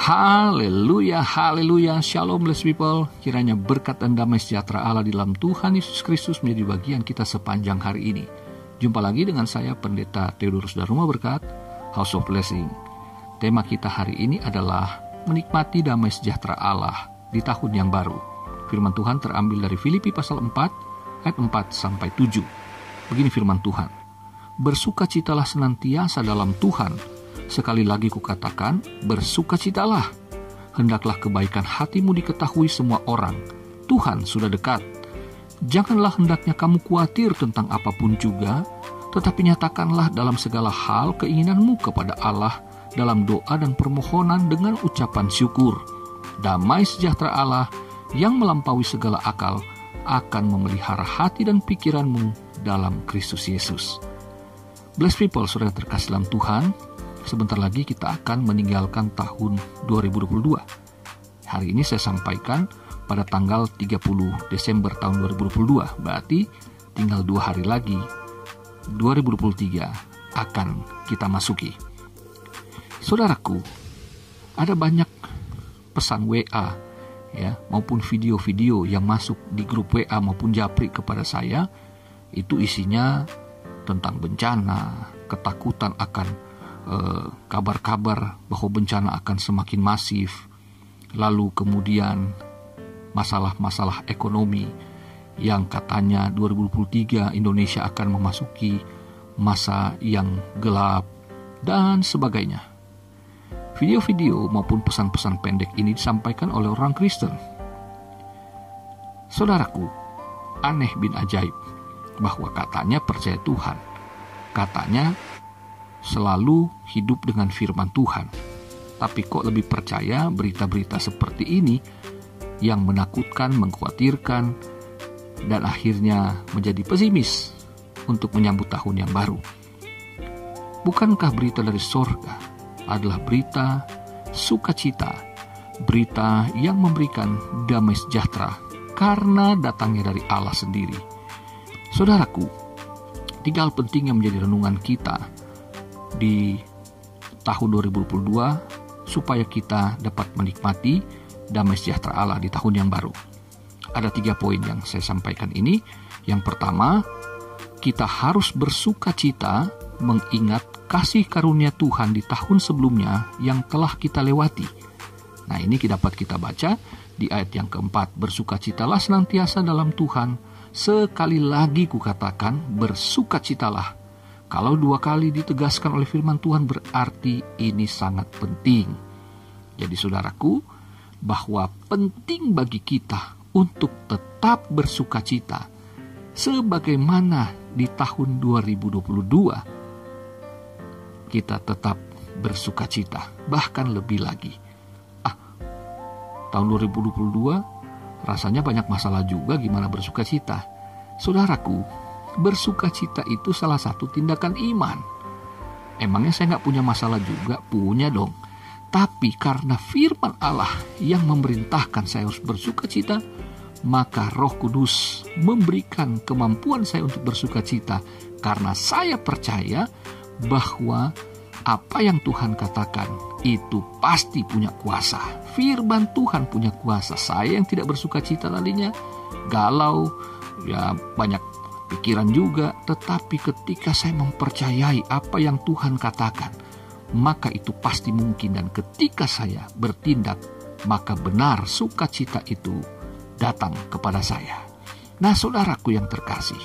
Haleluya, haleluya, shalom blessed people. Kiranya berkat dan damai sejahtera Allah di dalam Tuhan Yesus Kristus menjadi bagian kita sepanjang hari ini. Jumpa lagi dengan saya Pendeta Theodorus dari Rumah Berkat, House of Blessing. Tema kita hari ini adalah menikmati damai sejahtera Allah di tahun yang baru. Firman Tuhan terambil dari Filipi pasal 4 ayat 4 sampai 7. Begini firman Tuhan. Bersukacitalah senantiasa dalam Tuhan. Sekali lagi kukatakan, bersukacitalah. Hendaklah kebaikan hatimu diketahui semua orang. Tuhan sudah dekat. Janganlah hendaknya kamu khawatir tentang apapun juga, tetapi nyatakanlah dalam segala hal keinginanmu kepada Allah dalam doa dan permohonan dengan ucapan syukur. Damai sejahtera Allah yang melampaui segala akal akan memelihara hati dan pikiranmu dalam Kristus Yesus. Blessed people, saudara terkasih dalam Tuhan, sebentar lagi kita akan meninggalkan tahun 2022. Hari ini saya sampaikan pada tanggal 30 Desember tahun 2022. Berarti tinggal 2 hari lagi 2023 akan kita masuki. Saudaraku, ada banyak pesan WA ya, maupun video-video yang masuk di grup WA maupun japri kepada saya. Itu isinya tentang bencana, ketakutan akan kabar-kabar bahwa bencana akan semakin masif, lalu kemudian masalah-masalah ekonomi yang katanya 2023 Indonesia akan memasuki masa yang gelap dan sebagainya. Video-video maupun pesan-pesan pendek ini disampaikan oleh orang Kristen. Saudaraku, aneh bin ajaib bahwa katanya percaya Tuhan, katanya selalu hidup dengan firman Tuhan, tapi kok lebih percaya berita-berita seperti ini yang menakutkan, mengkhawatirkan, dan akhirnya menjadi pesimis untuk menyambut tahun yang baru. Bukankah berita dari sorga adalah berita sukacita, berita yang memberikan damai sejahtera karena datangnya dari Allah sendiri? Saudaraku, 3 hal penting yang menjadi renungan kita di tahun 2022 supaya kita dapat menikmati damai sejahtera Allah di tahun yang baru. Ada 3 poin yang saya sampaikan ini. Yang pertama, kita harus bersukacita mengingat kasih karunia Tuhan di tahun sebelumnya yang telah kita lewati. Nah, ini dapat kita baca di ayat yang keempat. Bersukacitalah senantiasa dalam Tuhan. Sekali lagi kukatakan, bersukacitalah. Kalau 2 kali ditegaskan oleh firman Tuhan berarti ini sangat penting. Jadi saudaraku, bahwa penting bagi kita untuk tetap bersukacita sebagaimana di tahun 2022 kita tetap bersukacita, bahkan lebih lagi. Tahun 2022 rasanya banyak masalah juga, gimana bersukacita? Saudaraku, bersukacita itu salah satu tindakan iman. Emangnya saya gak punya masalah juga? Punya dong. Tapi karena firman Allah yang memerintahkan saya harus bersukacita, maka Roh Kudus memberikan kemampuan saya untuk bersukacita. Karena saya percaya bahwa apa yang Tuhan katakan itu pasti punya kuasa. Firman Tuhan punya kuasa. Saya yang tidak bersukacita tadinya galau, ya banyak pikiran juga, tetapi ketika saya mempercayai apa yang Tuhan katakan, maka itu pasti mungkin. Dan ketika saya bertindak, maka benar sukacita itu datang kepada saya. Nah, saudaraku yang terkasih,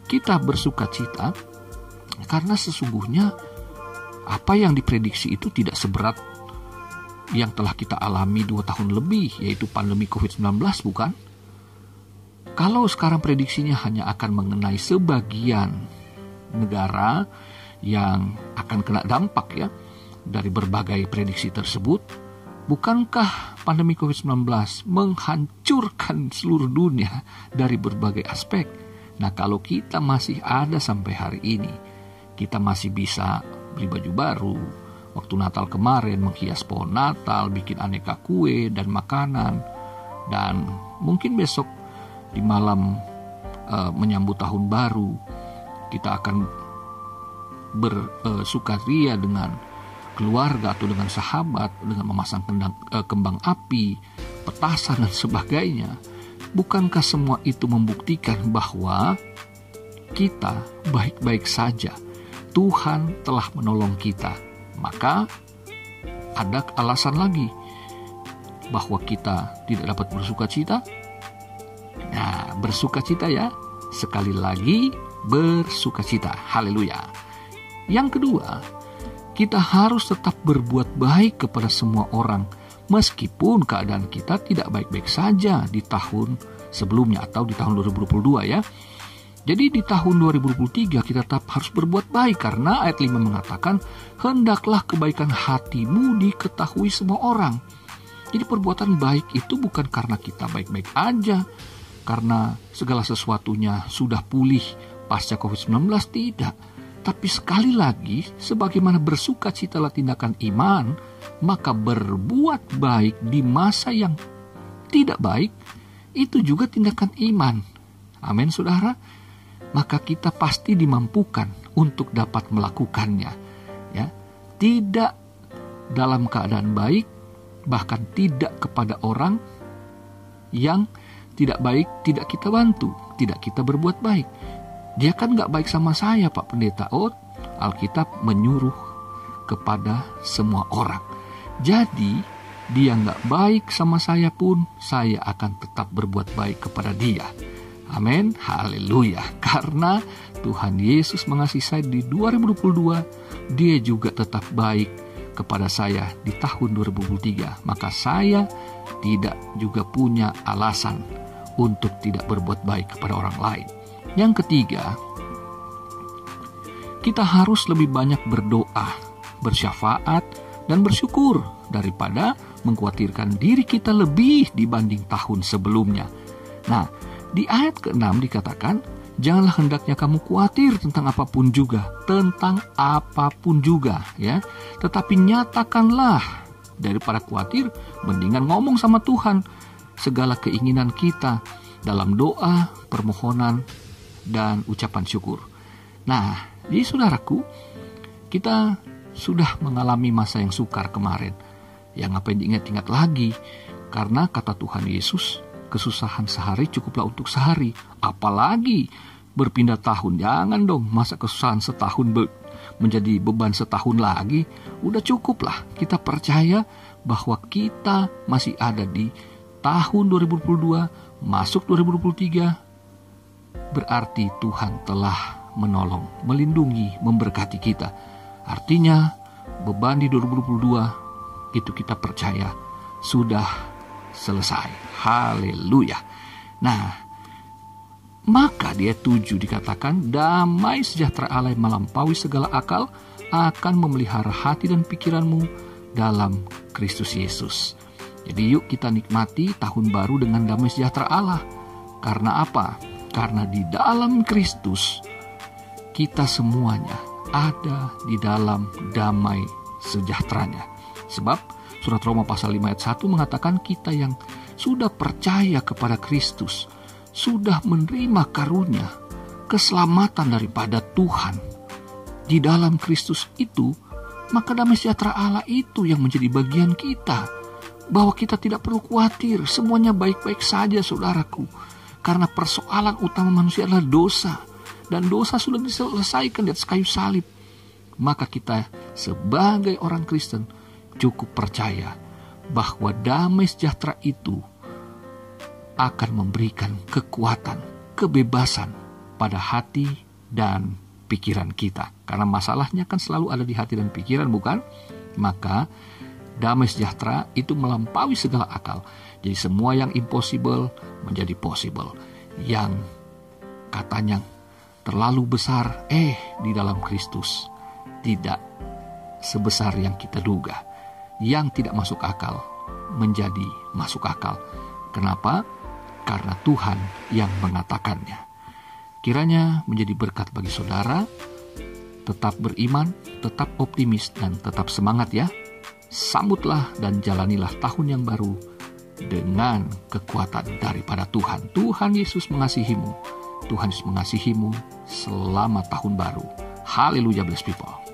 kita bersukacita karena sesungguhnya apa yang diprediksi itu tidak seberat yang telah kita alami 2 tahun lebih, yaitu pandemi COVID-19, bukan? Kalau sekarang prediksinya hanya akan mengenai sebagian negara yang akan kena dampak ya dari berbagai prediksi tersebut, bukankah pandemi COVID-19 menghancurkan seluruh dunia dari berbagai aspek? Nah, kalau kita masih ada sampai hari ini, kita masih bisa beli baju baru, waktu Natal kemarin menghias pohon Natal, bikin aneka kue dan makanan, dan mungkin besok di malam menyambut tahun baru kita akan bersukaria dengan keluarga atau dengan sahabat, dengan memasang kembang api, petasan dan sebagainya, bukankah semua itu membuktikan bahwa kita baik-baik saja? Tuhan telah menolong kita. Maka ada alasan lagi bahwa kita tidak dapat bersukacita. Nah, bersukacita ya. Sekali lagi bersukacita. Haleluya. Yang kedua, kita harus tetap berbuat baik kepada semua orang, meskipun keadaan kita tidak baik-baik saja di tahun sebelumnya atau di tahun 2022 ya. Jadi di tahun 2023 kita tetap harus berbuat baik, karena ayat 5 mengatakan, hendaklah kebaikan hatimu diketahui semua orang. Jadi perbuatan baik itu bukan karena kita baik-baik aja, karena segala sesuatunya sudah pulih pasca COVID-19, tidak. Tapi sekali lagi, sebagaimana bersukacitalah tindakan iman, maka berbuat baik di masa yang tidak baik, itu juga tindakan iman. Amin, saudara. Maka kita pasti dimampukan untuk dapat melakukannya. Ya, tidak dalam keadaan baik, bahkan tidak kepada orang yang tidak baik, tidak kita bantu, tidak kita berbuat baik. Dia kan gak baik sama saya, Pak Pendeta. Oh, Alkitab menyuruh kepada semua orang. Jadi, dia gak baik sama saya pun, saya akan tetap berbuat baik kepada dia. Amin, haleluya. Karena Tuhan Yesus mengasihi saya di 2022, dia juga tetap baik kepada saya di tahun 2023. Maka saya tidak juga punya alasan untuk tidak berbuat baik kepada orang lain. Yang ketiga, kita harus lebih banyak berdoa, bersyafaat, dan bersyukur daripada mengkhawatirkan diri kita lebih dibanding tahun sebelumnya. Nah, di ayat ke-6 dikatakan, janganlah hendaknya kamu khawatir tentang apapun juga, ya. Tetapi nyatakanlah, daripada khawatir, mendingan ngomong sama Tuhan segala keinginan kita dalam doa, permohonan, dan ucapan syukur. Nah, jadi saudaraku, kita sudah mengalami masa yang sukar kemarin. Yang ngapain diingat-ingat lagi? Karena kata Tuhan Yesus, kesusahan sehari cukuplah untuk sehari. Apalagi berpindah tahun. Jangan dong, masa kesusahan setahun menjadi beban setahun lagi. Udah cukup lah. Kita percaya bahwa kita masih ada di tahun 2022, masuk 2023. Berarti Tuhan telah menolong, melindungi, memberkati kita. Artinya beban di 2022 itu kita percaya sudah selesai. Haleluya. Nah, maka di ayat 7 dikatakan, damai sejahtera Allah yang melampaui segala akal akan memelihara hati dan pikiranmu dalam Kristus Yesus. Jadi yuk kita nikmati tahun baru dengan damai sejahtera Allah. Karena apa? Karena di dalam Kristus kita semuanya ada di dalam damai sejahteranya. Sebab surat Roma pasal 5 ayat 1 mengatakan kita yang sudah percaya kepada Kristus, sudah menerima karunia, keselamatan daripada Tuhan di dalam Kristus itu, maka damai sejahtera Allah itu yang menjadi bagian kita. Bahwa kita tidak perlu khawatir, semuanya baik-baik saja saudaraku. Karena persoalan utama manusia adalah dosa. Dan dosa sudah diselesaikan di atas kayu salib. Maka kita sebagai orang Kristen cukup percaya bahwa damai sejahtera itu akan memberikan kekuatan, kebebasan pada hati dan pikiran kita. Karena masalahnya kan selalu ada di hati dan pikiran, bukan? Maka damai sejahtera itu melampaui segala akal. Jadi semua yang impossible menjadi possible. Yang katanya terlalu besar, di dalam Kristus tidak sebesar yang kita duga. Yang tidak masuk akal menjadi masuk akal. Kenapa? Karena Tuhan yang mengatakannya. Kiranya menjadi berkat bagi saudara. Tetap beriman, tetap optimis, dan tetap semangat ya. Sambutlah dan jalanilah tahun yang baru dengan kekuatan daripada Tuhan. Tuhan Yesus mengasihimu. Tuhan Yesus mengasihimu. Selamat tahun baru. Haleluya, blessed people.